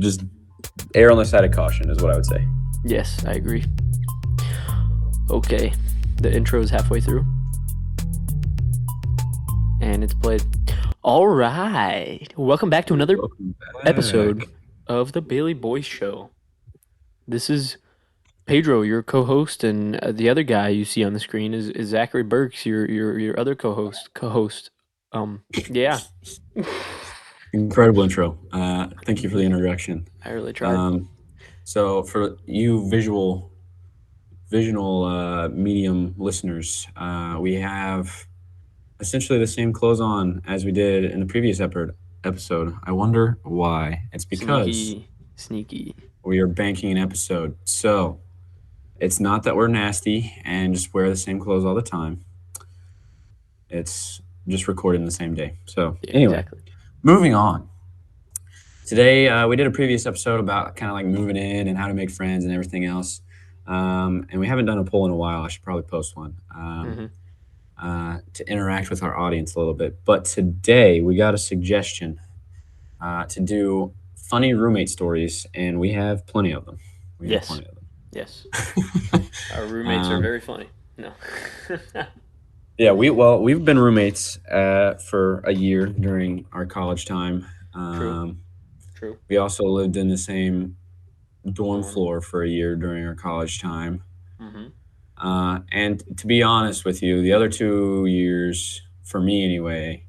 just err on the side of caution is what I would say. Yes, I agree. Okay, the intro is halfway through. And it's played. All right. Welcome back to another episode of the Bailey Boys Show. This is Pedro, your co-host, and the other guy you see on the screen is Zachary Burks, your other co-host. Yeah. Incredible intro. Thank you for the introduction. I really tried. So for you visual medium listeners, we have essentially the same clothes on as we did in the previous episode. I wonder why. It's because Sneaky. we are banking an episode. So it's not that we're nasty and just wear the same clothes all the time. It's just recorded in the same day. So anyway, exactly. Moving on. Today, we did a previous episode about kind of like moving in and how to make friends and everything else. And we haven't done a poll in a while. I should probably post one to interact with our audience a little bit. But today, we got a suggestion to do funny roommate stories, and we have plenty of them. Yes. Yes. Our roommates are very funny. No. Yeah, we've been roommates for a year during our college time. True. We also lived in the same dorm floor for a year during our college time. And to be honest with you, the other 2 years, for me anyway,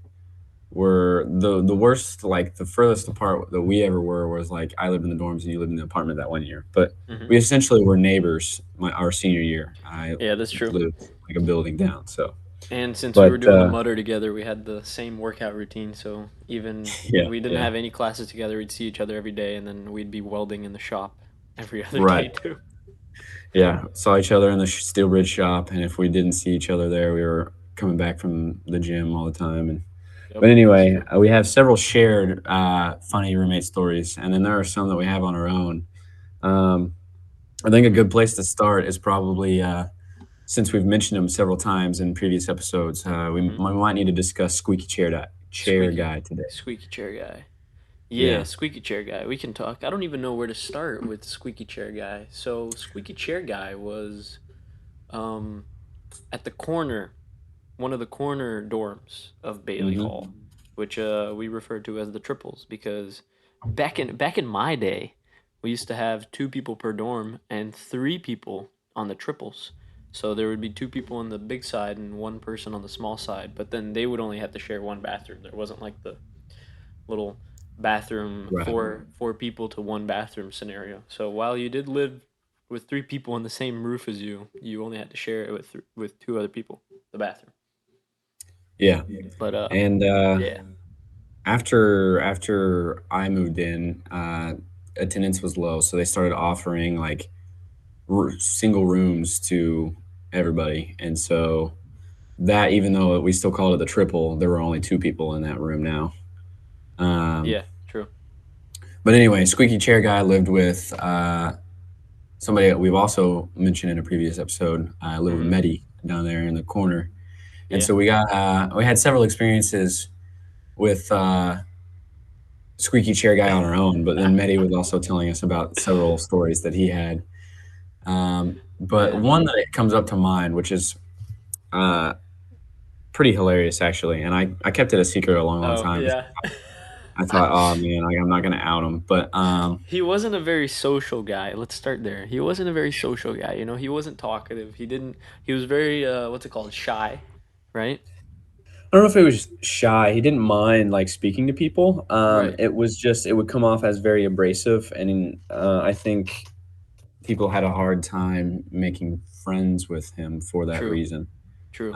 were the worst. Like the furthest apart that we ever were was like I lived in the dorms and you lived in the apartment that one year. But we essentially were neighbors our senior year. Yeah, that's true. Lived like a building down. So. And since we were doing the mutter together, we had the same workout routine. So even we didn't have any classes together, we'd see each other every day, and then we'd be welding in the shop every other day too. Yeah, saw each other in the steel bridge shop, and if we didn't see each other there, we were coming back from the gym all the time. But anyway, we have several shared funny roommate stories, and then there are some that we have on our own. I think a good place to start is probably. Since we've mentioned him several times in previous episodes, we might need to discuss Squeaky Chair Guy today. Squeaky Chair Guy. Yeah, Squeaky Chair Guy. We can talk. I don't even know where to start with Squeaky Chair Guy. So Squeaky Chair Guy was at the corner, one of the corner dorms of Bailey Hall, which we refer to as the triples, because back in my day, we used to have 2 people per dorm and 3 people on the triples. So there would be 2 people on the big side and 1 person on the small side, but then they would only have to share 1 bathroom. There wasn't like the little bathroom four people to 1 bathroom scenario. So while you did live with 3 people on the same roof as you only had to share it with 2 other people, the bathroom. Yeah. But after I moved in, attendance was low, so they started offering like single rooms to everybody, and so that, even though we still called it the triple, there were only 2 people in that room now. Yeah, true. But anyway, Squeaky Chair Guy lived with somebody that we've also mentioned in a previous episode. Lived with Medi down there in the corner, and so we had several experiences with Squeaky Chair Guy on our own, but then Medi was also telling us about several stories that he had. But one that comes up to mind, which is pretty hilarious actually, and I kept it a secret a long time. Yeah. I thought, oh man, I'm not gonna out him, but he wasn't a very social guy. Let's start there. He wasn't a very social guy. You know, he wasn't talkative. He was very shy, right? I don't know if it was shy. He didn't mind like speaking to people. It was just, it would come off as very abrasive, and I think people had a hard time making friends with him for that reason. True.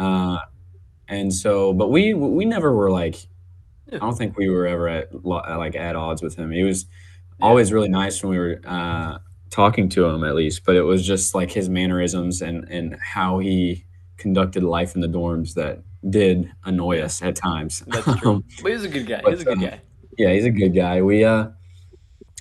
And so, but we never were like, I don't think we were ever at odds with him. He was always really nice when we were talking to him, at least. But it was just like his mannerisms and how he conducted life in the dorms that did annoy us at times. That's true. But he's a good guy. Yeah, he's a good guy.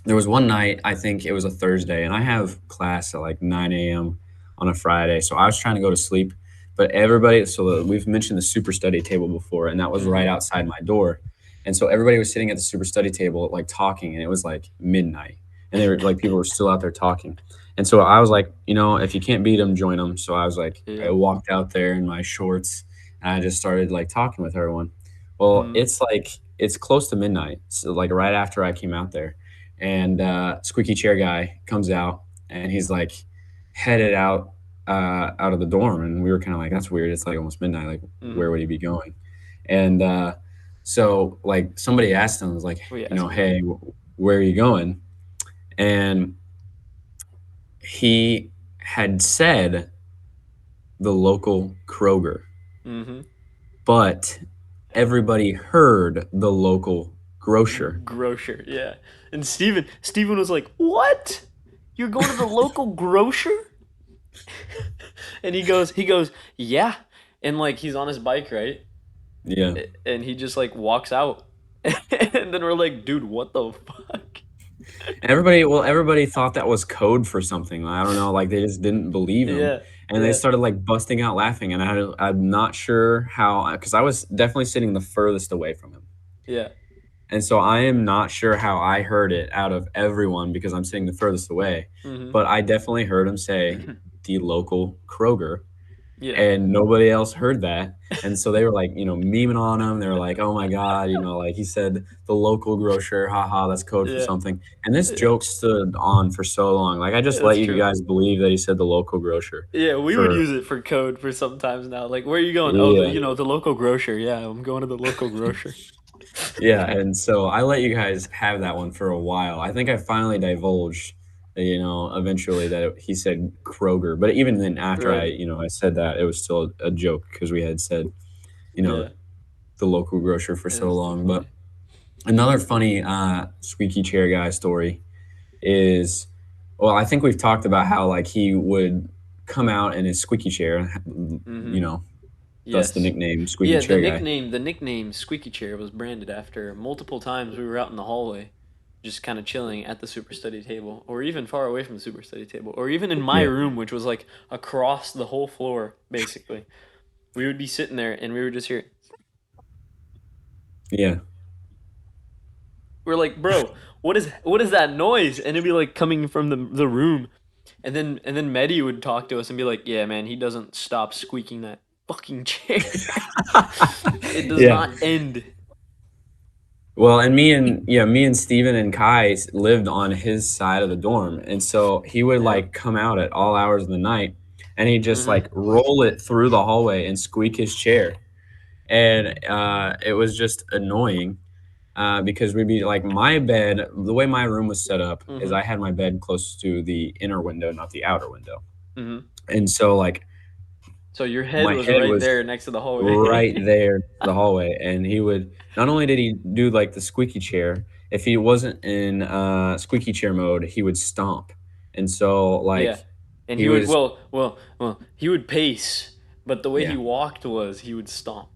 There was one night, I think it was a Thursday, and I have class at like 9 a.m. on a Friday. So I was trying to go to sleep, but we've mentioned the super study table before, and that was right outside my door. And so everybody was sitting at the super study table, like talking, and it was like midnight. and they were like people were still out there talking. And so I was like, if you can't beat them, join them. So I was like, I Yeah. walked out there in my shorts and I just started like talking with everyone. Well, Mm. it's close to midnight, so like right after I came out there, and squeaky chair guy comes out and he's like headed out of the dorm, and we were kind of like, that's weird. It's like almost midnight. Like, Mhm. where would he be going? And so like somebody asked him, was like, We ask him. hey, where are you going? And he had said the local Kroger, Mhm. but everybody heard the local grocer. Grocer. Yeah. And Steven was like, "What? You're going to the local grocer?" And he goes, "Yeah." And like he's on his bike, right? Yeah. And he just like walks out. And then we're like, "Dude, what the fuck?" And everybody thought that was code for something. I don't know, like they just didn't believe him, Yeah. and they Yeah. started like busting out laughing. And I'm not sure how, because I was definitely sitting the furthest away from him, Yeah. and so I am not sure how I heard it out of everyone because I'm sitting the furthest away. Mhm. But I definitely heard him say the local Kroger, Yeah. and nobody else heard that. And so they were like, memeing on him. They were like, "Oh my god, like he said the local grocer, haha, that's code for Yeah. something." And this Yeah. joke stood on for so long. Like I just let That's you true. guys believe that he said the local grocer Yeah, we would for use it for code for sometimes now. Like, where are you going? Oh, yeah. the local grocer. Yeah, I'm going to the local grocer. Yeah, and so I let you guys have that one for a while. I think I finally divulged, eventually that he said Kroger. But even then, after Right. I said that, it was still a joke because we had said, you know, Yeah. the local grocer for It so was too long. But funny. another funny squeaky chair guy story is, well, I think we've talked about how like he would come out in his squeaky chair, Mm-hmm. thus the Yes. nickname squeaky Yeah, the chair guy. nickname the nickname Squeaky Chair was branded after multiple times we were out in the hallway, just kind of chilling at the super study table, or even far away from the super study table, or even in my Yeah, room, which was like across the whole floor, basically. We would be sitting there and we would just hear yeah. we're like, bro, what is that noise? And it'd be like coming from the room. And then Medi would talk to us and be like, "Yeah, man, he doesn't stop squeaking that fucking chair. It does Yeah. not end." Well, and me and Steven and Kai lived on his side of the dorm. And so he would Yep. like come out at all hours of the night and he'd just Mhm. like roll it through the hallway and squeak his chair. And it was just annoying because we'd be like, my bed, the way my room was set up is Mhm. I had my bed close to the inner window, not the outer window. Mhm. And so like So your head my was head right was there next to the right hallway. there in the hallway, and he would not only did he do like the squeaky chair, if he wasn't in squeaky chair mode, he would stomp. And so Yeah. like And he he would was well, he would pace, but the way he yeah. walked was he would stomp.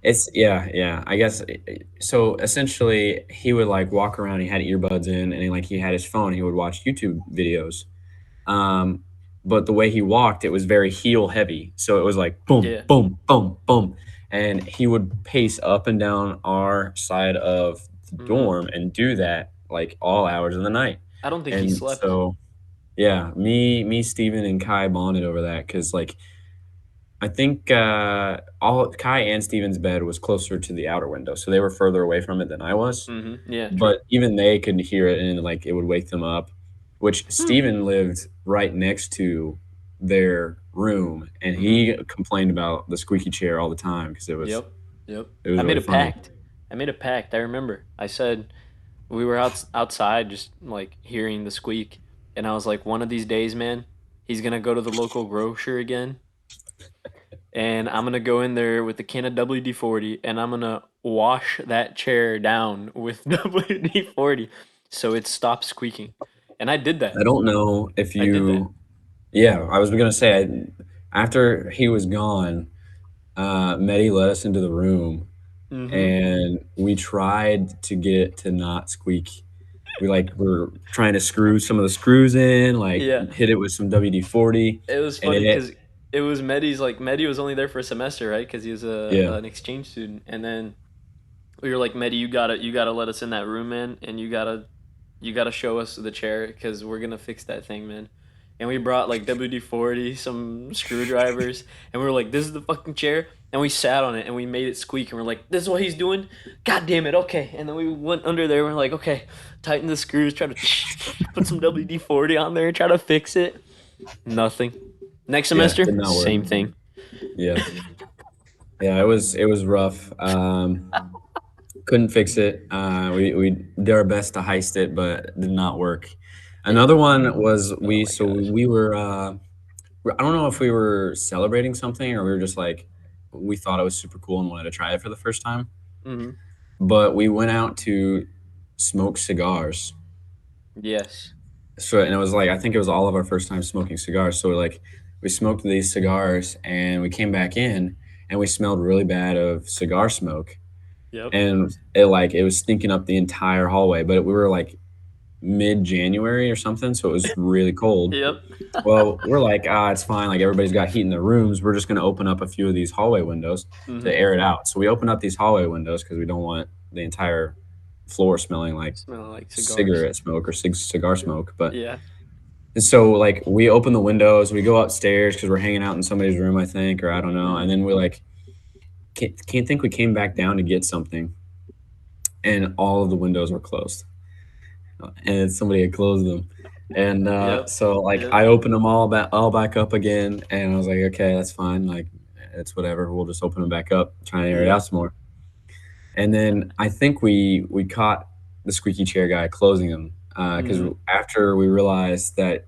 It's yeah. I guess so essentially he would like walk around, he had earbuds in and he had his phone, he would watch YouTube videos. Um, but the way he walked, it was very heel heavy. So it was like boom, Yeah. boom, boom, boom. And he would pace up and down our side of the Mhm. dorm and do that like all hours of the night. I don't think he And slept. so, yeah, me, Steven, and Kai bonded over that because like I think all Kai and Steven's bed was closer to the outer window, so they were further away from it than I was. Mhm. Yeah, true. But even they could hear it and, like, it would wake them up, which Hmm. Steven lived right next to their room, and Mhm. he complained about the squeaky chair all the time because Yep. Yep. it was I made really a funny. pact. I made a pact. I remember. I said we were outside just like hearing the squeak, and I was like, one of these days, man, he's gonna go to the local grocer again, and I'm gonna go in there with a can of WD-40, and I'm gonna wash that chair down with WD-40 so it stops squeaking. And I did that. I don't know if I did that. you Yeah, I was gonna say, after he was gone, Mehdi let us into the room, Mm-hmm. and we tried to get it to not squeak. Were trying to screw some of the screws in, like, Yeah. hit it with some WD-40, It was and funny it because it was Medi's like Medi was only there for a semester, right? Because he was yeah. an exchange student, and then we were like, Medi, you gotta let us in that room, man, and you gotta You gotta show us the chair because we're gonna fix that thing, man. And we brought like WD-40, some screwdrivers, and we were like, "This is the fucking chair." And we sat on it and we made it squeak. And we're like, "This is what he's doing." God damn it! Okay. And then we went under there. And we're like, "Okay, tighten the screws. Try to put some WD-40 on there. Try to fix it." Nothing. Next Yeah, semester, did not work. same thing. Yeah, yeah, it was rough. Couldn't fix it. We did our best to heist it, but did not work. Another one was Oh my so gosh. we were. I don't know if we were celebrating something or we were just like we thought it was super cool and wanted to try it for the first time. Mm-hmm. But we went out to smoke cigars. Yes. So and it was like I think it was all of our first time smoking cigars. So like we smoked these cigars and we came back in and we smelled really bad of cigar smoke Yep. and it was stinking up the entire hallway. But we were like mid January or something, so it was really cold. Yep. Well, we're like, it's fine. Like everybody's got heat in their rooms. We're just going to open up a few of these hallway windows Mm-hmm. to air it out. So we open up these hallway windows because we don't want the entire floor smelling like Smelling like cigars. cigarette smoke or cigar smoke. But Yeah. and so like we open the windows, we go upstairs because we're hanging out in somebody's room, I think, or I don't know. Mm-hmm. And then we like can't think we came back down to get something, and all of the windows were closed, and somebody had closed them. And Yep. so like Yep. I opened them all back up again, and I was like, okay, that's fine. Like it's whatever. We'll just open them back up, try and air it Yep. out some more. And then I think we caught the squeaky chair guy closing them because Mm-hmm. after we realized that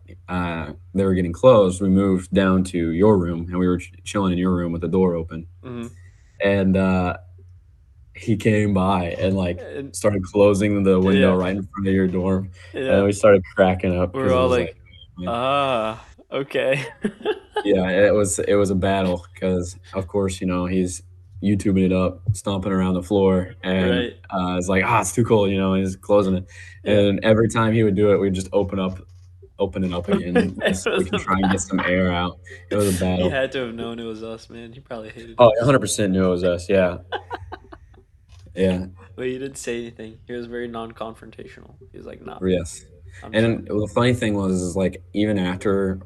they were getting closed, we moved down to your room and we were chilling in your room with the door open. Mm-hmm. And he came by and like And started closing the window yeah. right in front of your dorm, and Yeah. we started cracking up We're because it all was like, like, man. ah, okay. Yeah, it was a battle because of course he's YouTubing it up, stomping around the floor, and Right. it's like it's too cold, he's closing it, Yeah. and every time he would do it, we'd just open it up again, It just so we was can a try and get some air out. It was a He battle. had to have known it was us, man. He probably hated Oh, us. 100% knew it was us. Yeah, yeah, But he didn't say anything. He was very non-confrontational. He was like, nah, yes. I'm And chilling. the funny thing was, is like even after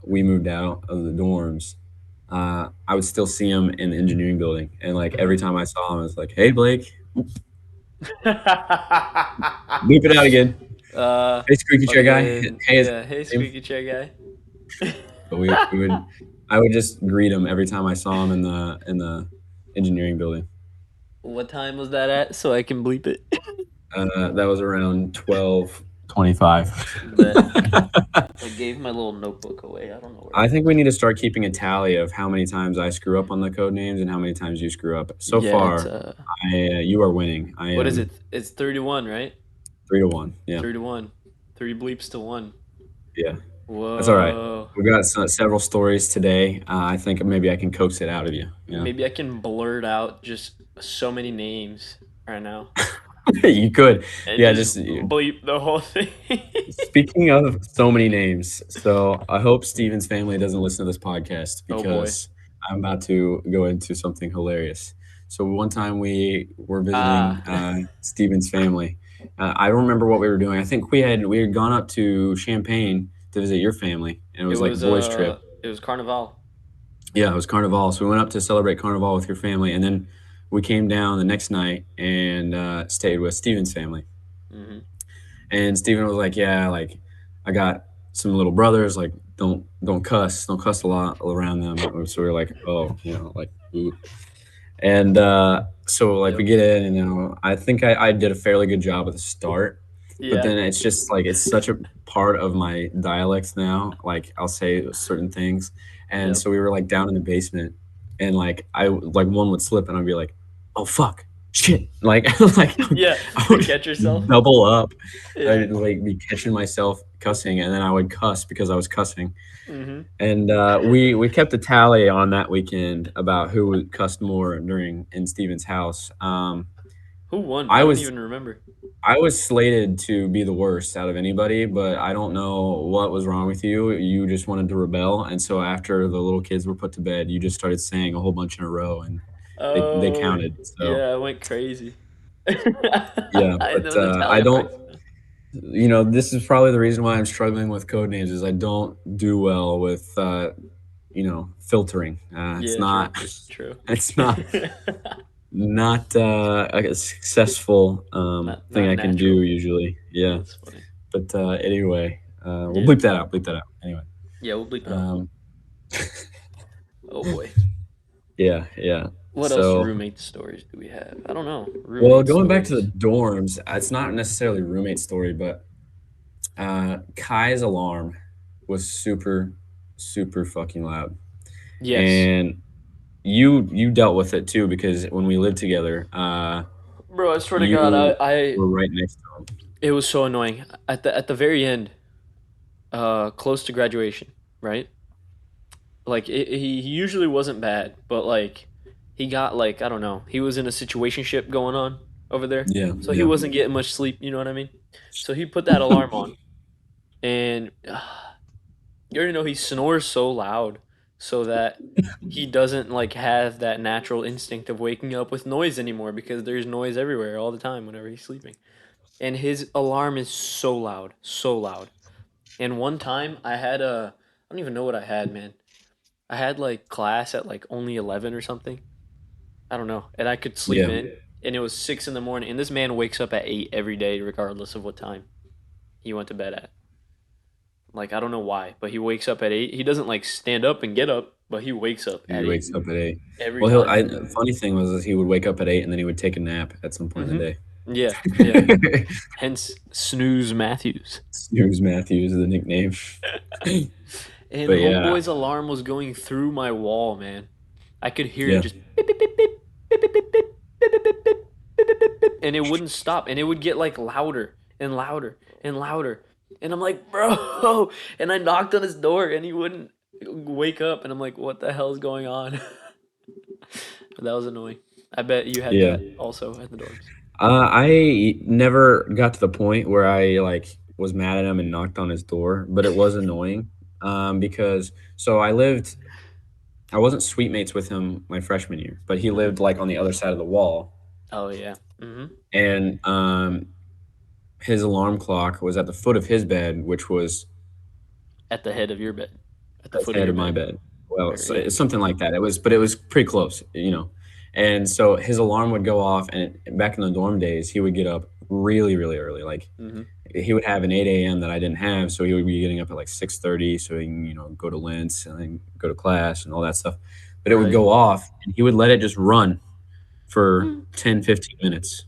we moved out of the dorms, I would still see him in the engineering building, and like every Mm-hmm. time I saw him, I was like, "Hey, Blake, beep it out again. uh, Hey, squeaky chair guy. fucking, Hey, is yeah. Hey, him." squeaky chair guy. But I would just greet him every time I saw him in the engineering building. What time was that at? So I can bleep it. That was around 12:25. But I gave my little notebook away. I don't know where I it think is. we need to start keeping a tally of how many times I screw up on the code names and how many times you screw up. So Yeah, it's far, you are winning. I what is am it? It's 31, right? 3-1. Yeah, 3 to 1. 3 bleeps to 1. yeah. That's all right. Whoa. We got several stories today. I think maybe I can coax it out of you. Yeah, Maybe I can blurt out just so many names right now you could. and Yeah, just just bleep the whole thing. speaking of so many names. So I hope Steven's family doesn't listen to this podcast Oh boy. because I'm about to go into something hilarious. So one time we were visiting Ah, Steven's family. I don't remember what we were doing. I think we had gone up to Champaign to visit your family, and it it was like a was boys' trip. Carnival. Yeah, it was Carnival. So we went up to celebrate Carnival with your family, and then we came down the next night and stayed with Steven's family. Hmm. And Steven was like, "Yeah, like I got some little brothers. Like don't cuss a lot around them." So we were like, "Oh, like." Ooh. And so like we Yep. get in, and I think I did a fairly good job at the start, but Yeah. then it's just like it's such a part of my dialect now. Like I'll say certain things, and Yep. so we were like down in the basement, and like one would slip, and I'd be like, "Oh fuck, shit!" Like like Yeah. I To would catch yourself. double up. Yeah. I'd like be catching myself cussing, and then I would cuss because I was cussing. Hmm. And we kept a tally on that weekend about who cussed more during in Steven's house. Who won? I I don't was even remember. I was slated to be the worst out of anybody, but I don't know what was wrong with you. You just wanted to rebel, and so after the little kids were put to bed, you just started saying a whole bunch in a row, and they Oh, counted. So yeah, I went crazy. yeah, I but know the I tally don't marks now. this is probably the reason why I'm struggling with code names is I don't do well with filtering. It's Yeah, true. not True. it's not a successful thing Not I can do natural. usually. Yeah. That's funny. But anyway, we'll Yeah. bleep that out. Bleep that out. Anyway. Yeah, we'll bleep it out. Um, Oh boy. yeah, yeah. What else So, roommate stories do we have? I don't know. well, Roommate going back to the stories. dorms, it's not necessarily a roommate story, but Kai's alarm was super, super fucking loud, Yes. and you dealt with it too because when we lived together, Bro, I swear to God, you I were right next to him. it was so annoying. At the very end, close to graduation, right? Like he usually wasn't bad, but like he got like I don't know, he was in a situationship going on over there, Yeah, so he yeah, wasn't getting much sleep. You know what I mean? So he put that alarm on, and you already know he snores so loud, so that he doesn't like have that natural instinct of waking up with noise anymore because there's noise everywhere all the time whenever he's sleeping. And his alarm is so loud, so loud. And one time I don't even know what I had, man. I had like class at like only 11 or something. I don't know. And I could sleep yeah, in and it was 6 in the morning and this man wakes up at 8 every day regardless of what time he went to bed at. Like I don't know why, but he wakes up at 8. He doesn't like stand up and get up, but he wakes up he at 8 wakes up at 8. every Well, he'll. time. I funny thing was is he would wake up at 8 and then he would take a nap at some point in Mhm. the Yeah, yeah. day. Hence Snooze Matthews. Snooze Matthews is the nickname. And But yeah, homeboy's alarm was going through my wall, man. I could hear it yeah, just beep, beep, beep, beep, beep, beep, beep, beep, beep, beep, beep, beep, beep, beep, beep, and it wouldn't stop, and it would get like louder and louder and louder, and I'm like, bro, and I knocked on his door, and he wouldn't wake up, and I'm like, what the hell is going on? But that was annoying. I bet you had yeah. that also at the dorms. I never got to the point where I like was mad at him and knocked on his door, but it was annoying because so I wasn't suite mates with him my freshman year, but he Hmm. lived like on the other side of the wall, Oh yeah. and his alarm clock was at the foot of his bed, which was At the head of your bed, at the at foot the of head your of my bed, bed. Well, or so yeah. it's something like that. But it was pretty close. And so his alarm would go off, and back in the dorm days, he would get up really, really early. Like Hmm. he would have an 8 a.m. that I didn't have, so he would be getting up at like 6:30, so he can go to Lentz and then go to class and all that stuff. But it would Right. go off, and he would let it just run for 10, 15 minutes,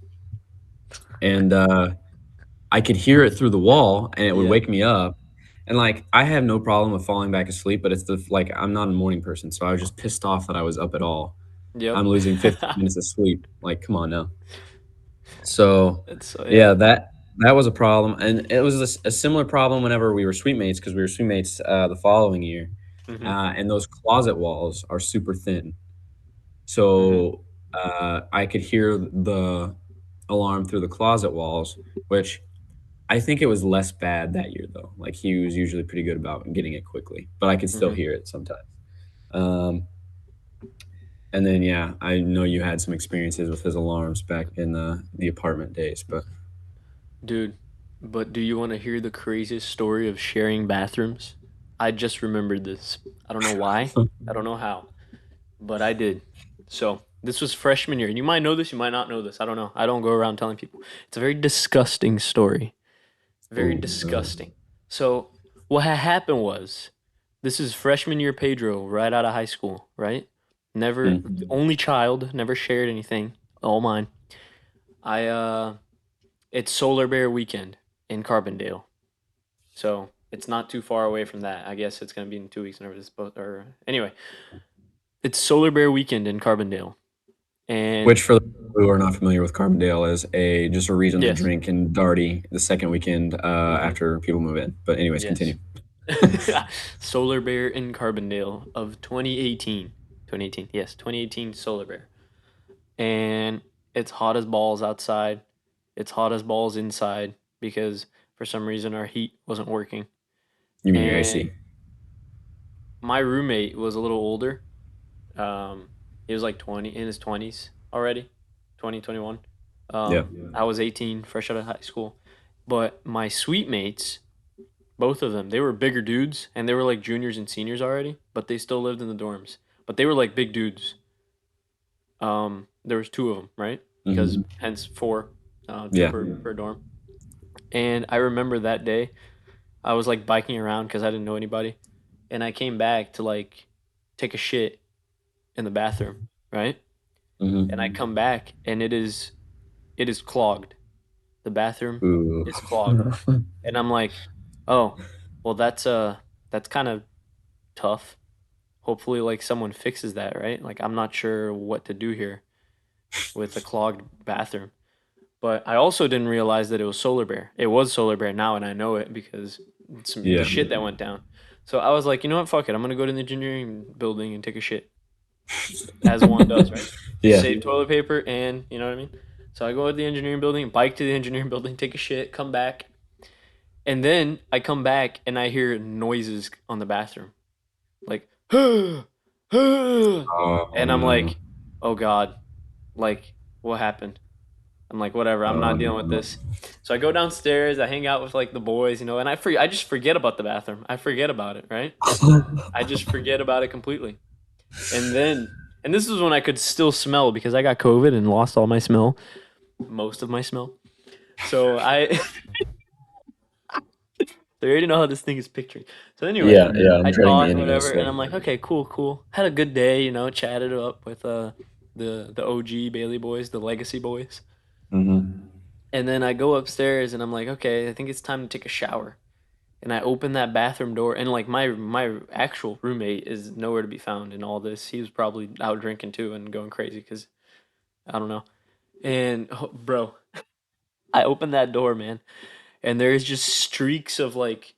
and I could hear it through the wall, and it would Yeah. wake me up. And like I have no problem with falling back asleep, but it's the like I'm not a morning person, so I was just pissed off that I was up at all. Yep. I'm losing 15 minutes of sleep. Like, come on now. So, It's so yeah. yeah, that was a problem, and it was a similar problem whenever we were suite mates because we were suite mates the following year, Hmm. and those closet walls are super thin, Hmm. so I could hear the alarm through the closet walls, which I think it was less bad that year though. Like he was usually pretty good about getting it quickly, but I could still Hmm. hear it sometimes. Um, and then yeah, I know you had some experiences with his alarms back in the apartment days, but Dude, but do you want to hear the craziest story of sharing bathrooms? I just remembered this. I don't know why. I don't know how, but I did. So this was freshman year, and you might know this, you might not know this. I don't know. I don't go around telling people. It's a very disgusting story. Very oh no. disgusting. So what had happened was, this is freshman year Pedro, right out of high school, right? Never, Mm. only child, never shared anything. All mine. I It's Solar Bear weekend in Carbondale, so it's not too far away from that. I guess it's gonna be in 2 weeks whenever this boat. Or anyway, it's Solar Bear weekend in Carbondale, and Which for the people who are not familiar with Carbondale is a just a reason to yes, drink in Darty the second weekend hmm, after people move in. But anyways, yes, continue. Solar Bear in Carbondale of 2018, 2018, yes, 2018 Solar Bear, and it's hot as balls outside. It's hot as balls inside because for some reason our heat wasn't working, You mean your and AC? my roommate was a little older. He was like 20 in his 20s already, 2021. Yeah. I was 18, fresh out of high school, But my suite mates, both of them, they were bigger dudes, and they were like juniors and seniors already, but they still lived in the dorms. But they were like big dudes. There was two of them, right? Because Hmm. hence four, two Yeah. per dorm. And I remember that day, I was like biking around because I didn't know anybody, and I came back to like take a shit in the bathroom, right? And I Hmm. come back, and it is clogged. The bathroom Ooh. is clogged, and I'm like, oh, well that's kind of tough. Hopefully, like someone fixes that, right? Like I'm not sure what to do here with a clogged bathroom. But I also didn't realize that it was Solar Bear. It was Solar Bear now, and I know it because the Yeah. shit that went down. So I was like, you know what? Fuck it. I'm gonna go to the engineering building and take a shit, as one does, right? Yeah. Save toilet paper, and you know what I mean. So I go to the engineering building, bike to the engineering building, take a shit, come back, and then I come back and I hear noises on the bathroom, like, and Oh I'm no. like, oh god, like what happened? I'm like, whatever, I'm Oh not dealing with no. this. So I go downstairs, I hang out with like the boys, and I just forget about the bathroom. I forget about it, right? I just forget about it completely. And then and this is when I could still smell because I got COVID and lost all my smell, most of my smell. So I they already know how this thing is picturing. So anyway, Yeah, yeah. I'm I dreading the talk internet whatever, and stuff. I'm like, okay, cool, cool. Had a good day, chatted up with the OG Bailey boys, the legacy boys. Hmm. And then I go upstairs and I'm like, okay, I think it's time to take a shower. And I open that bathroom door, and like my actual roommate is nowhere to be found in all this. He was probably out drinking too and going crazy because I don't know. And oh, bro, I open that door, man, and there's just streaks of like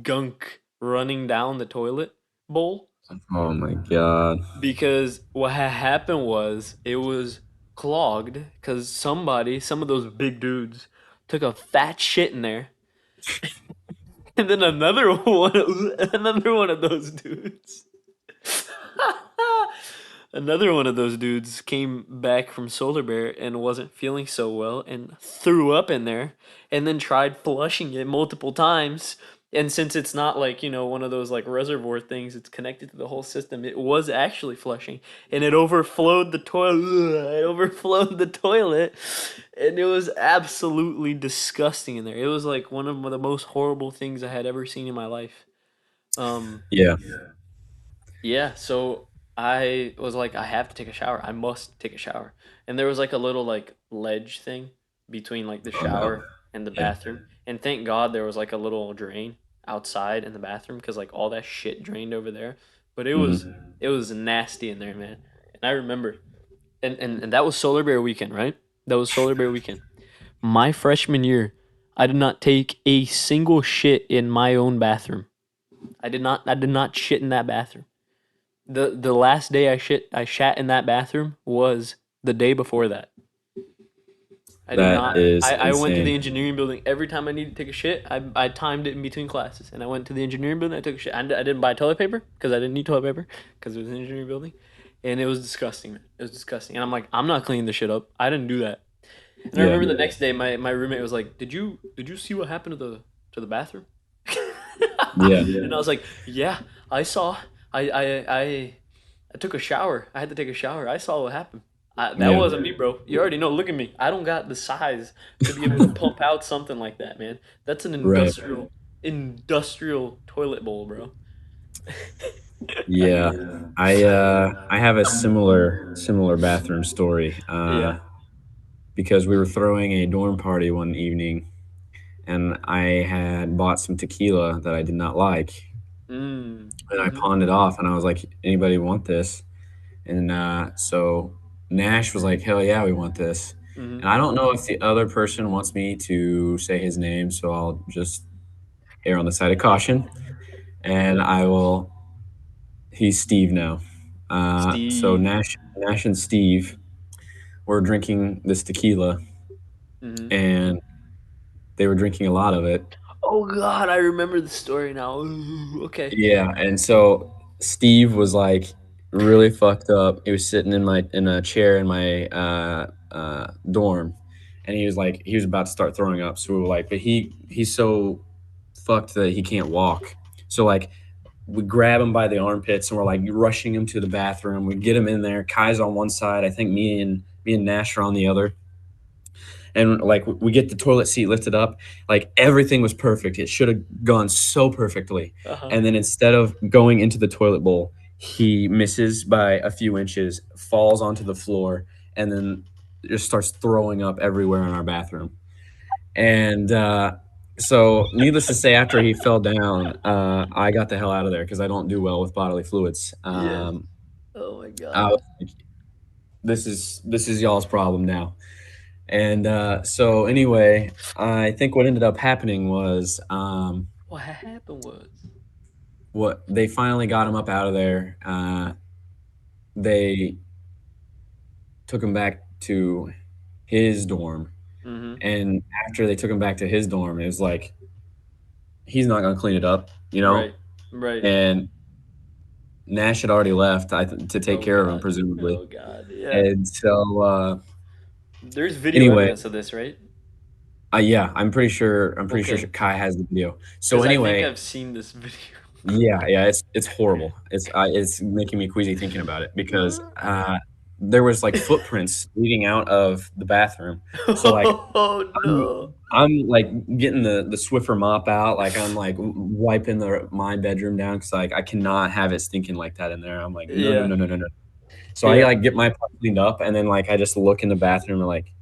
gunk running down the toilet bowl Oh my god. because what had happened was it was clogged because some of those big dudes, took a fat shit in there, and then another one of those dudes. Another one of those dudes came back from Solar Bear and wasn't feeling so well and threw up in there and then tried flushing it multiple times. And since it's not like, one of those like reservoir things, it's connected to the whole system, it was actually flushing and it overflowed the toilet. It overflowed the toilet and it was absolutely disgusting in there. It was like one of the most horrible things I had ever seen in my life. Um, Yeah. yeah, so I was like, I have to take a shower. I must take a shower. And there was like a little like ledge thing between like the Oh no. shower and the Yeah. bathroom. And thank God there was like a little drain outside in the bathroom because like all that shit drained over there. But Hmm. it was nasty in there, man. And I remember, and that was Solar Bear weekend, right? That was Solar Bear weekend. My freshman year, I did not take a single shit in my own bathroom. I did not shit in that bathroom. The last day I shat in that bathroom was the day before that. I did That not. is I went to the insane. engineering building every time I needed to take a shit. I timed it in between classes, and I went to the engineering building. I took a shit. I didn't buy toilet paper because I didn't need toilet paper because it was an engineering building, and it was disgusting, man. It was disgusting, and I'm like, I'm not cleaning this shit up. I didn't do that. And I Yeah. remember the next day, my roommate was like, did you see what happened to the bathroom? Yeah. And I was like, yeah, I saw. I I I I took a shower. I had to take a shower. I saw what happened. That Yeah. wasn't me, bro. You already know. Look at me. I don't got the size to be able to pump out something like that, man. That's an Right. industrial toilet bowl, bro. Yeah. I have a similar bathroom story. Yeah. Because we were throwing a dorm party one evening and I had bought some tequila that I did not like, Mm. and I Mm-hmm. pawned it off, and I was like, "Anybody want this?" And so Nash was like, "Hell yeah, we want this." Mm-hmm. And I don't know if the other person wants me to say his name, so I'll just err on the side of caution, and I will. He's Steve now. So Steve. Nash and Steve were drinking this tequila, Mm-hmm. and they were drinking a lot of it. Oh God, I remember the story now. Ooh, okay. Yeah, and so Steve was like really fucked up. He was sitting in a chair in my dorm, and he was about to start throwing up. So we were like, but he's so fucked that he can't walk. So like we grab him by the armpits and we're like rushing him to the bathroom. We get him in there. Kai's on one side. I think me and Nash are on the other. And like we get the toilet seat lifted up, like everything was perfect. It should have gone so perfectly. Uh-huh. And then instead of going into the toilet bowl, he misses by a few inches, falls onto the floor, and then just starts throwing up everywhere in our bathroom. And so, needless to say, after he fell down, I got the hell out of there because I don't do well with bodily fluids. Yeah. Oh my I god. was like, this is y'all's problem now. And so, anyway, I think what ended up happening was What happened was. what they finally got him up out of there. They took him back to his dorm, Mm-hmm. and after they took him back to his dorm, it was like he's not gonna clean it up, you know. Right. Right. And Nash had already left to take Oh care of him, god. presumably. Oh god. Yeah. And so, There's video anyway, evidence of this, right? yeah, I'm pretty sure. I'm pretty sure Okay. Kai has the video. So Because I think anyway, I've seen this video. yeah, it's horrible. It's making me queasy thinking about it because there was like footprints leading out of the bathroom. So like Oh I'm, no. I'm like getting the Swiffer mop out, like I'm like wiping my bedroom down because like I cannot have it stinking like that in there. I'm like no no Yeah. no no no no. So I Yeah. like get my part cleaned up and then like I just look in the bathroom and like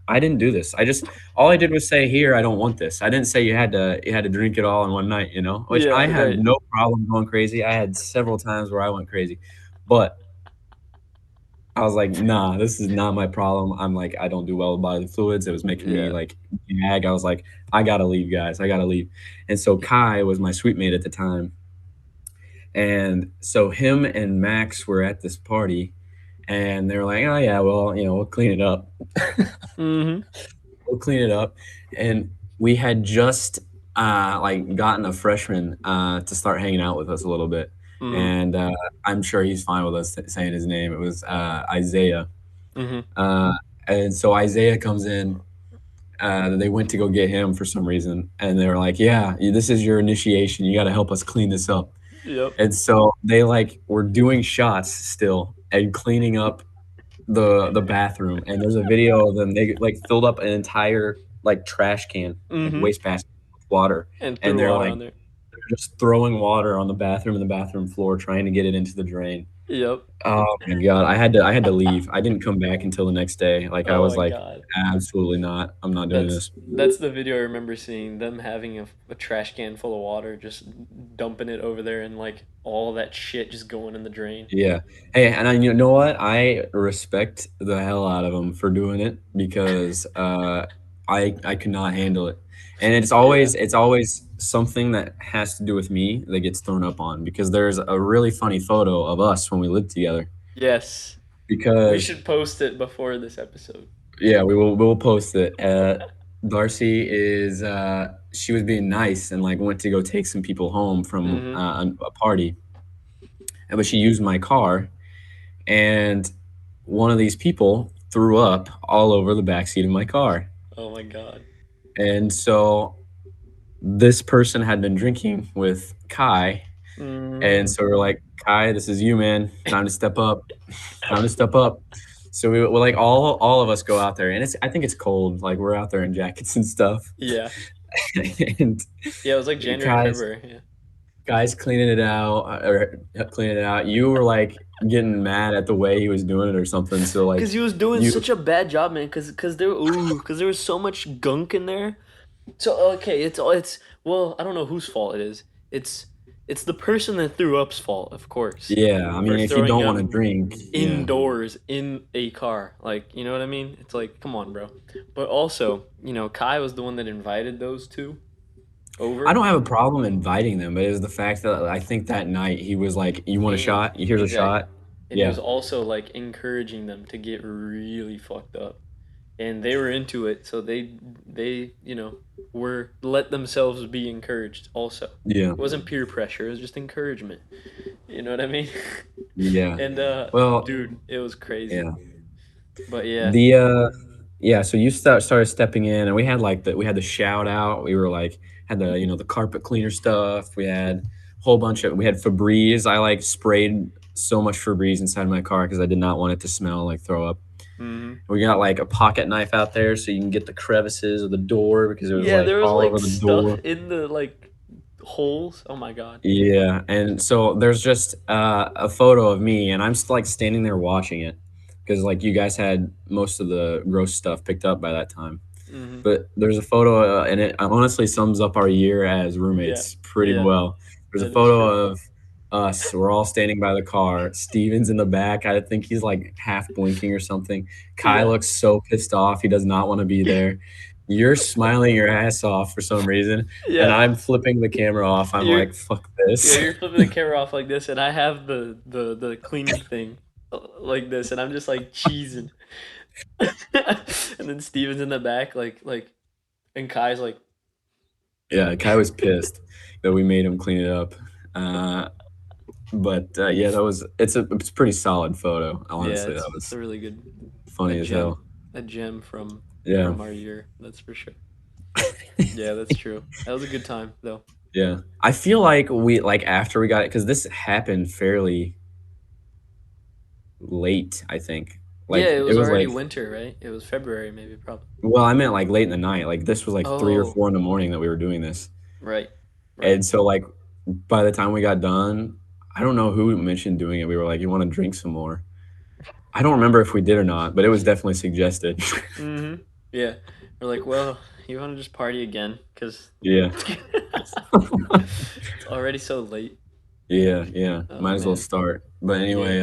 I didn't do this. I just all I did was say here I don't want this. I didn't say you had to drink it all in one night, which Yeah. I had Right. no problem going crazy. I had several times where I went crazy. But I was like, nah, this is not my problem. I'm like, I don't do well with bodily fluids. It was making me Yeah. like gag. I was like, I gotta leave, guys. I gotta leave. And so Kai was my suite mate at the time. And so him and Max were at this party and they were like, oh yeah, well, we'll clean it up. Mm-hmm. We'll clean it up. And we had just like gotten a freshman to start hanging out with us a little bit. Mm-hmm. And I'm sure he's fine with us saying his name. It was Isaiah. Mm-hmm. Uh, and so Isaiah comes in. They went to go get him for some reason, and they were like, "Yeah, this is your initiation. You got to help us clean this up." Yep. And so they like were doing shots still and cleaning up the bathroom. And there's a video of them. They like filled up an entire like trash can, like Mm-hmm. wastebasket with water, And and threw they're water like on there. just throwing water on the bathroom and the bathroom floor, trying to get it into the drain. Yep. Oh my god, I had to leave. I didn't come back until the next day. Like I Oh was my like, god. absolutely not. I'm not doing That's this. that's the video I remember seeing, them having a trash can full of water, just dumping it over there, and like all that shit just going in the drain. Yeah. Hey, and you know what? I respect the hell out of them for doing it because I could not handle it. And it's Yeah. always it's always something that has to do with me that gets thrown up on because there's a really funny photo of us when we lived together. Yes. We Because should post it before this episode. yeah, we'll post it. Darcy is she was being nice and like went to go take some people home from Mm-hmm. a party, but she used my car, and one of these people threw up all over the backseat of my car. Oh my god. And so this person had been drinking with Kai, and Mm. so we're like, Kai, this is you, man. Time to step up. Time to step up. So we like all of us go out there, and I think it's cold. Like we're out there in jackets and stuff, Yeah. and Yeah, it was like January, guys February. Yeah. guys cleaning it out or cleaning it out. You were like getting mad at the way he was doing it or something. So like Cause he was doing you such a bad job, man. Cause there was so much gunk in there. So okay, it's well, I don't know whose fault it is. It's the person that threw up's fault, of course, Yeah, I for mean, if you throwing don't want up to drink, yeah. indoors in a car. Like, you know what I mean? It's like, come on, bro. But also, Kai was the one that invited those two I over. don't have a problem inviting them, but it was the fact that I think that night he was like, "You want a And shot? Here's a exactly. shot." And he Yeah, was also like encouraging them to get really fucked up. And they were into it, so they were let themselves be encouraged also. yeah, It wasn't peer pressure, it was just encouragement. You know what I mean? yeah. And Well, dude, it was crazy. yeah. But yeah. The yeah, so you started stepping in, and we had the shout out. We were like had the the carpet cleaner stuff. We had a whole bunch of we had Febreze. I like sprayed so much Febreze inside my car because I did not want it to smell like throw up. Hmm. We got like a pocket knife out there so you can get the crevices of the door because it was Yeah, like there was all like over the stuff door. in the like holes. Oh my god. Yeah, and so there's just a photo of me, and I'm just like standing there watching it because like you guys had most of the gross stuff picked up by that time. Hmm. But there's a photo, and it honestly sums up our year as Yeah. roommates pretty Yeah, well. There's a that is photo true. of us. We're all standing by the car. Steven's in the back. I think he's like half blinking or something. Kai Yeah. looks so pissed off. He does not want to be there. You're smiling your ass off for some reason, and Yeah. I'm flipping the camera off. I'm You're like, fuck yeah, this. you're flipping the camera off like this, and I have the cleaning thing like this, and I'm just like cheesing. And then Steven's in the back, and Kai's like, Yeah, Kai was pissed that we made him clean it up. Uh, but yeah, it's a pretty solid photo. yeah, Honestly, that it's was a really good a funny as gem, hell. a gem Yeah. from our year. That's for sure. Yeah, that's true. That was a good time though. Yeah. I feel like we like after we got it because this happened fairly late, I think. Yeah, Like it it was was already like winter, right? It was February, maybe, probably. well, I meant like late in the night. Like this was like 3 or Oh, 4 in the morning that we were doing this. right, right. And so like by the time we got done, I don't know who mentioned doing it. We were like, "You want to drink some more?" I don't remember if we did or not, but it was definitely suggested. Mm-hmm. Yeah, we're like, well, you want to just party again? Cause Yeah. it's already so late. Yeah, yeah. Oh Might as well man. start. But Yeah. anyway,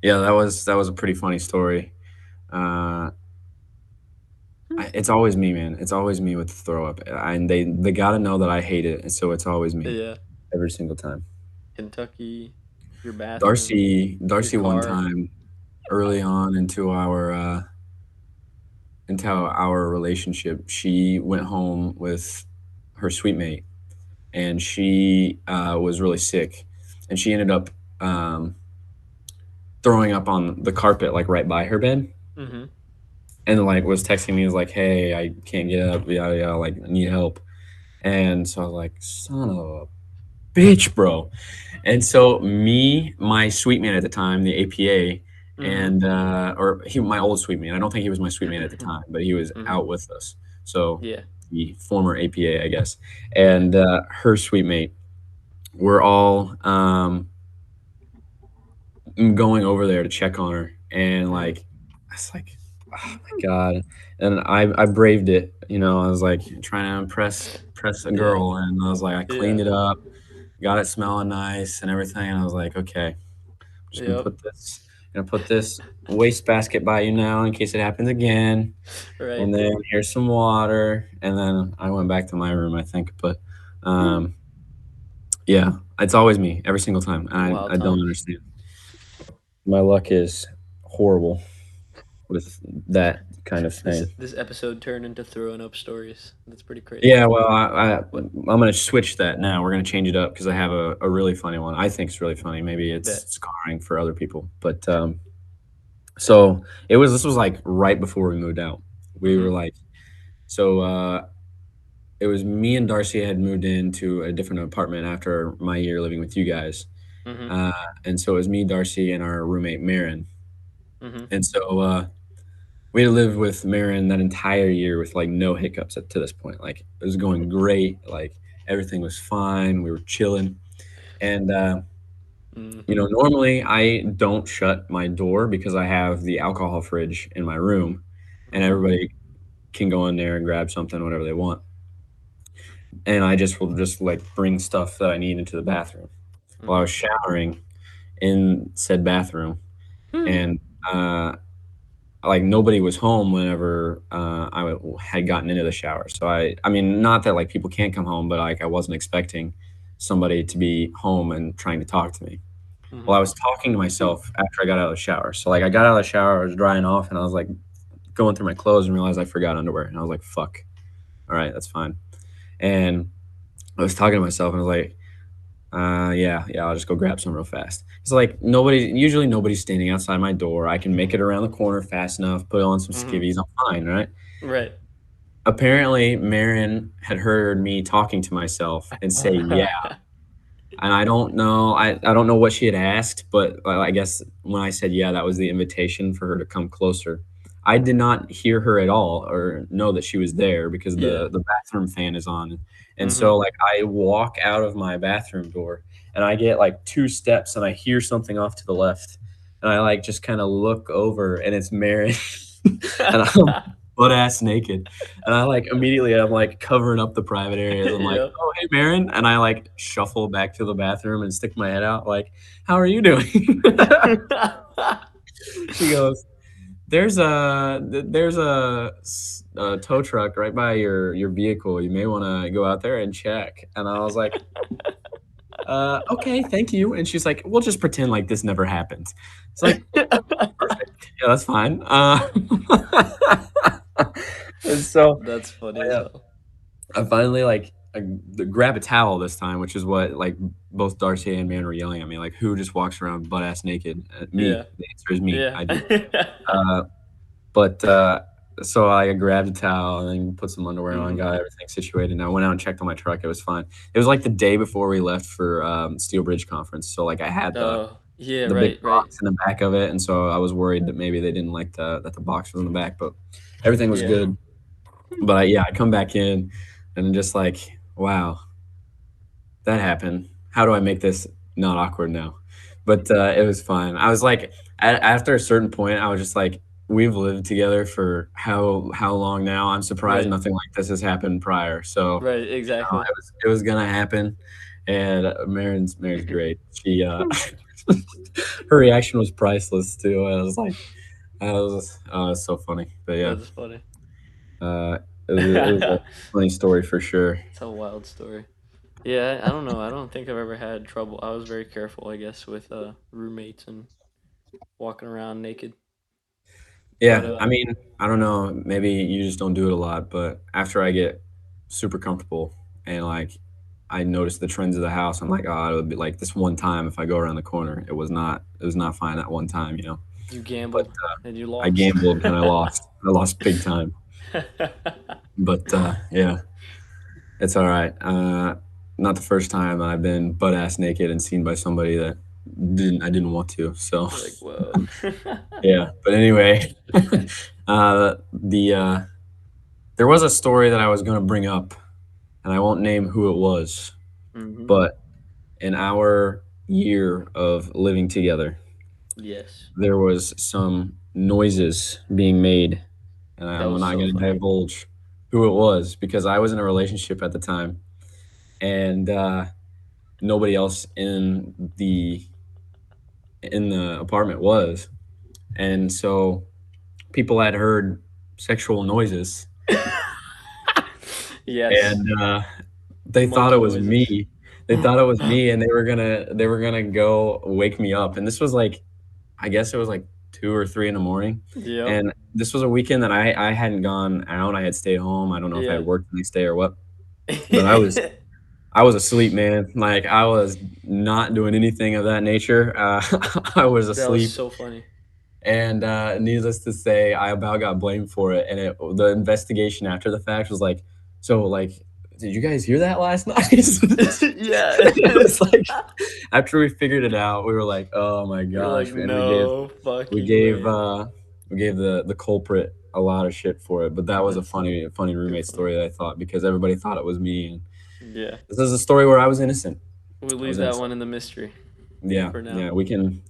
yeah, that was a pretty funny story. Uh it's always me, man. It's always me with the throw up, and they gotta know that I hate it, and so it's always me Yeah. every single time. Kentucky, your bathroom, your Darcy one car. time early on into our relationship, she went home with her sweet mate, and she was really sick, and she ended up um, throwing up on the carpet like right by her bed, Mm-hmm. and like was texting me was like, "Hey, I can't get up, yada yada, like I need help." And so I was like, "Son of a bitch, bro." And so me, my sweet man at the time, the APA, Mm-hmm. and my old sweet man. I don't think he was my sweet man at the time, but he was Mm-hmm. out with us. So Yeah. the former APA, I guess, Yeah. and her sweet mate. We're all going over there to check on her, and Mm-hmm. like, it's like, oh my god. And I braved it. I was like trying to impress a Yeah. girl, and I was like, I cleaned Yeah. it up, got it smelling nice and everything. And I was like, okay, just Yep. gonna put this wastebasket by you now in case it happens again. Right. And then here's some water. And then I went back to my room, I think. But um, yeah, it's always me every single time. And I Wild don't times. understand. My luck is horrible with that kind of This thing. this episode turned into throwing up stories. That's pretty crazy. Yeah, well, What? I'm gonna switch that now. We're gonna change it up because I have a really funny one. I think it's really funny. Maybe it's Bet. scarring for other people, but so this was like right before we moved out. We Mm-hmm. were like, so it was me and Darcy had moved into a different apartment after my year living with you guys, Mm-hmm. uh, and so it was me, Darcy, and our roommate Marin, Mm-hmm. and so we had lived with Marin that entire year with like no hiccups up to this point. Like it was going great. Like everything was fine. We were chilling, and Mm-hmm. normally I don't shut my door because I have the alcohol fridge in my room, and Mm-hmm. everybody can go in there and grab something, whatever they want. And I just will just like bring stuff that I need into the bathroom. Well, I Mm-hmm. was showering in said bathroom, and uh, like nobody was home whenever had gotten into the shower. So I mean, not that like people can't come home, but like I wasn't expecting somebody to be home and trying to talk to me. Well, Mm-hmm. I was talking to myself after I got out of the shower. So like I got out of the shower, I was drying off, and I was like going through my clothes and realized I forgot underwear, and I was like, "Fuck, all right, that's fine." And I was talking to myself, and I was like, Yeah, I'll just go grab some real fast. It's like usually nobody's standing outside my door. I can make it around the corner fast enough, put on some Mhm. skivvies, I'm fine, right? Right. Apparently, Marin had heard me talking to myself and say, "Yeah," and I don't know what she had asked, but, I guess when I said, "Yeah," that was the invitation for her to come closer. I did not hear her at all or know that she was there because Yeah. the bathroom fan is on, and Mhm. so, like, I walk out of my bathroom door, and I get, like, 2 steps, and I hear something off to the left, and I, like, just kinda look over, and it's Marin, and I'm butt ass naked, and I, like, immediately, I'm, like, covering up the private areas. I'm like, Yep. "Oh, hey, Marin," and I, like, shuffle back to the bathroom and stick my head out, like, "How are you doing?" She goes, there's a tow truck right by your vehicle. You may wanna go out there and check." And I was like, okay, thank you." And she's like, "We'll just pretend like this never happened." It's like, "Perfect. Yeah, that's fine." And so That's funny as I hell. I finally, grab a towel this time, which is what, like, both Darcy and Man were yelling at me, like, "Who just walks around butt ass naked?" Me. Yeah. The answer is me. Yeah. I do. Uh, but, so I grabbed a towel and then put some underwear on, Mhm. got everything situated, and I went out and checked on my truck, it was fine. It was, like, the day before we left for, Steel Bridge Conference, so, like, I had Oh, yeah, the big right, right. box in the back of it, and so I was worried that maybe they didn't like that the box was in the back, but everything was Yeah. good. But I come back in and I'm just like, "Wow, that happened. How do I make this not awkward now?" But, it was fine. I was like after a certain point, I was just like, "We've lived together for how long now? I'm surprised Right. nothing like this has happened prior." So, Right, exactly. it was gonna happen, and, Marin's great. She, her reaction was priceless too. I was oh, it's so funny. But yeah, That's funny. it was a funny story for sure. It's a wild story. Yeah, I don't know. I don't think I've ever had trouble. I was very careful, I guess, with roommates and walking around naked. But Yeah, I mean, I don't know, maybe you just don't do it a lot, but after I get super comfortable and, like, I notice the trends of the house, I'm like, "Oh, it'll be like this one time if I go around the corner, it was not fine that one time," you know? you But, gambled and you I lost. gambled and I lost. I lost big time. But, yeah, it's alright. Not the first time I've been butt ass naked and seen by somebody that I didn't want to, so You're like, whoa. yeah, but anyway, there was a story that I was gonna bring up, and I won't name who it was, hmm but in our year of living together, Yes. there was some noises being made, and That I'm was not so gonna funny. divulge who it was because I was in a relationship at the time, and, nobody else in the apartment was, and so people had heard sexual noises, Yes. and, they thought it Monkey was noises. me. They thought it was me, and they were gonna go wake me up, and this was, like I guess it was, like, 2 or 3 in the morning, Yep. and this was a weekend that I hadn't gone out, I had stayed home, I don't know if I had Yeah. worked the next day or what, but I was asleep, man, like, I was not doing anything of that nature, I was That was asleep, so funny. and, needless to say, I about got blamed for it, and the investigation after the fact was like, "So, like, did you guys hear that last night?" Yeah. It was like after we figured it out, we were like, "Oh my You're like, gosh, man." no We fucking gave, way. uh we gave the culprit a lot of shit for it, but that was a That's funny too roommate funny. story that I thought because everybody thought it was me, and Yeah. this is a story where I was innocent. We'll I was leave that innocent. one in the mystery Yeah, for now. yeah, we can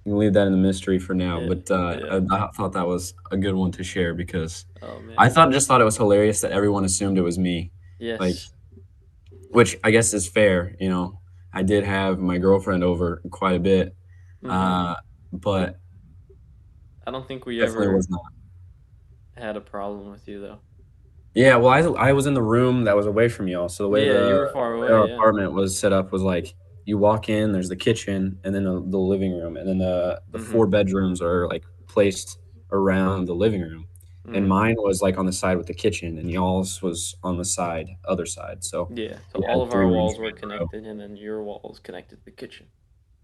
leave that in the mystery for now, Yeah. but, Yeah. I thought that was a good one to share because Oh I man. thought it was hilarious that everyone assumed it was me, like, Yes. which I guess is fair, you know? I did have my girlfriend over quite a bit, hmm uh, but I don't think we definitely ever was not. had a problem with you though. Yeah, well, I was in the room that was away from y'all, so Yeah, you were far the way our away. Yeah. apartment was set up was, like, you walk in, there's the kitchen, and then the living room, and then the hmm 4 bedrooms are, like, placed around the living room, and Mm. mine was like on the side with the kitchen, and y'all's was on the side, other side. So Yeah. So we all had of our three rooms walls we were had in a row. connected, and then your wall was connected to the kitchen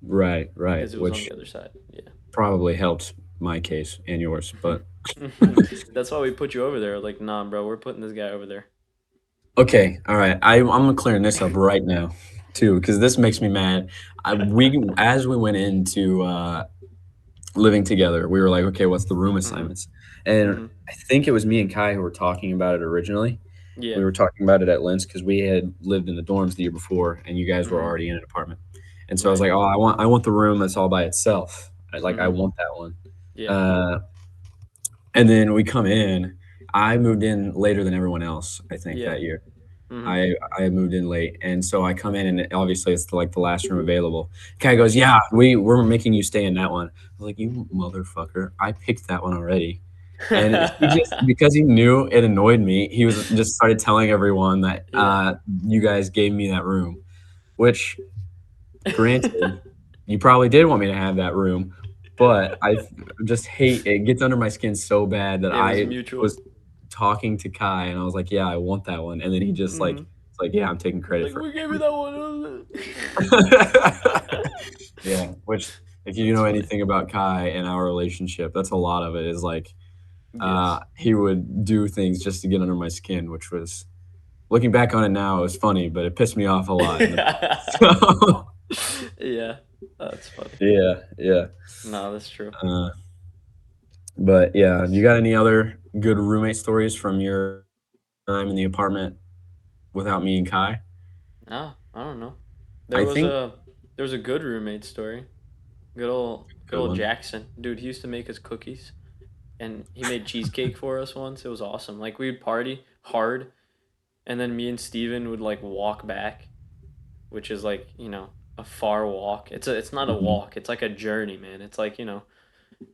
Right, right, because it was on which the other side. Yeah. probably helped my case and yours, but That's why we put you over there. Like, nah, bro, we're putting this guy over there. okay, all right. I'm clearing this up right now, too, because this makes me mad. We as we went into living together, we were like, okay, what's the room Hmm. assignments? And Hmm. I think it was me and Kai who were talking about it originally. Yeah. We were talking about it at Lentz because we had lived in the dorms the year before, and you guys were Hmm. already in an apartment. And so I was Right. like, oh, I want the room that's all by itself. I Hmm. want that one. Yeah. Uh, and then we come in. I moved in later than everyone else, I think, Yeah. that year. Hmm. I moved in late, and so I come in, and obviously it's like the last room available. Kai goes, Right. "Yeah, we're making you stay in that one." I was like, "You motherfucker! I picked that one already." And he just because he knew it annoyed me, he was just started telling everyone that Yeah. you guys gave me that room, which granted, you probably did want me to have that room, but I just hate it gets under my skin so bad that It was I mutual. was talking to Kai and I was like, "Yeah, I want that one." And then he just like Hmm. it's like, "Yeah, I'm taking He's credit like, for we gave you that everything." one. Yeah, which if you That's know funny. anything about Kai and our relationship, that's a lot of it is like Yes. he would do things just to get under my skin, which was looking back on it now, it was funny, but it pissed me off a lot in the past. So, Yeah, that's funny. yeah, yeah. No, that's true. Uh, but yeah, you That's got any other good roommate stories from your time in the apartment without me and Kai? no, I don't know. I think There was a good roommate story. Good good old one. Jackson, dude. He used to make us cookies, and he made cheesecake for us once. It was awesome. Like we'd party hard, and then me and Steven would like walk back, which is like a far walk. It's not a Mhm. walk. It's like a journey, man. It's like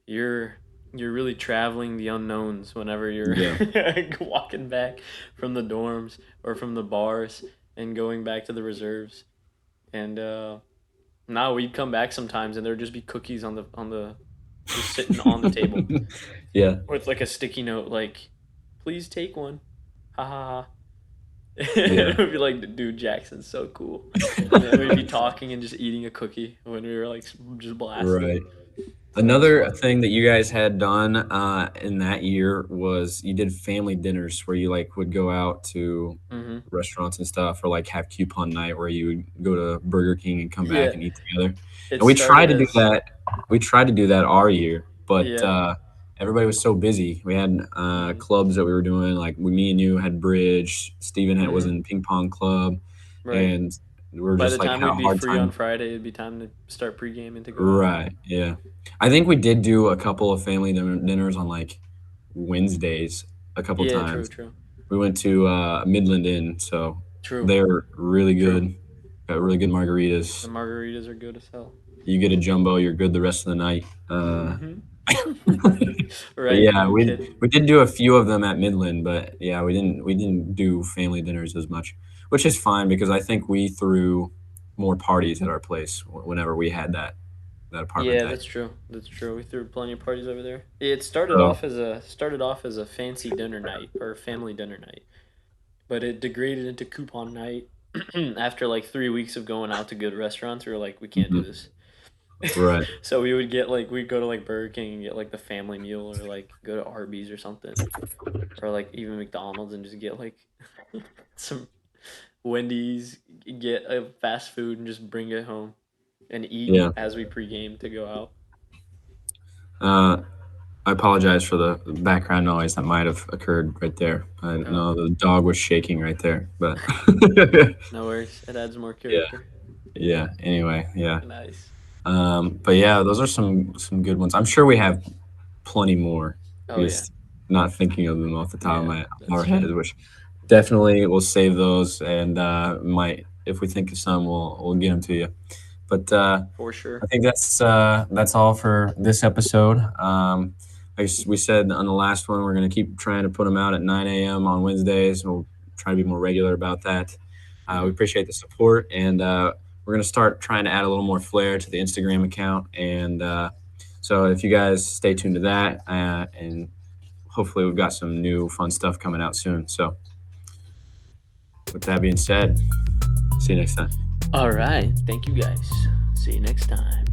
you're you're really traveling the unknowns whenever you're Yeah, walking back from the dorms or from the bars and going back to the reserves. And now we'd come back sometimes and there'd just be cookies on the just sitting on the table yeah, with like a sticky note like please take one. Ha ha ha. yeah. It would be like, dude, Jackson's so cool. And then we'd be talking and just eating a cookie when we were like just blasting. Right. That was Another fun. thing that you guys had done in that year was you did family dinners where you like would go out to Hmm. restaurants and stuff, or like have coupon night where you would go to Burger King and come back Yeah, and eat together. it And we tried started to do as that. We tried to do that our year, but yeah. everybody was so busy. We had Hmm. clubs that we were doing, like me and you had bridge. Steven was Hmm. in ping pong club, Right. and we were By just the like time had a we'd be hard free on time. Friday, it'd be time to start pre-gaming to go out. Right. Yeah. I think we did do a couple of family dinners on like Wednesdays a couple Yeah, true, times. true, We went to Midland Inn, so true, they're really true. good. Got really good The margaritas. margaritas are good as hell. You get a jumbo, you're good the rest of the night. Hmm. But Right? yeah, No we kidding. we did do a few of them at Midland, but yeah, we didn't do family dinners as much, which is fine because I think we threw more parties at our place whenever we had that apartment Yeah, that that's year. true. That's true. We threw plenty of parties over there. It started So off as a fancy dinner night or family dinner night, but it degraded into coupon night. After like 3 weeks of going out to good restaurants, we were like, we can't do mhm, this. right. So we would get like we'd go to like Burger King and get like the family meal or like go to Arby's or something or like even McDonald's and just get like some Wendy's, get a fast food and just bring it home and eat Yeah. as we pregame to go out. Uh, I apologize for the background noise that might have occurred right there. I don't No, know the dog was shaking right there, but no worries. It adds more yeah, character. yeah. Anyway, yeah. Nice. But yeah, those are some good ones. I'm sure we have plenty more. Oh yeah, Just not thinking of them off the top of yeah, my that's our true. heads, which definitely we'll save those and might if we think of some, we'll get them to you. But For sure. I think that's all for this episode. Like we said on the last one, we're gonna keep trying to put them out at 9 a.m. on Wednesdays. We'll try to be more regular about that. We Hmm. appreciate the support, and we're gonna start trying to add a little more flair to the Instagram account. And so if you guys stay tuned to that, and hopefully we've got some new fun stuff coming out soon. So with that being said, see you next time. All right. Thank you guys. See you next time.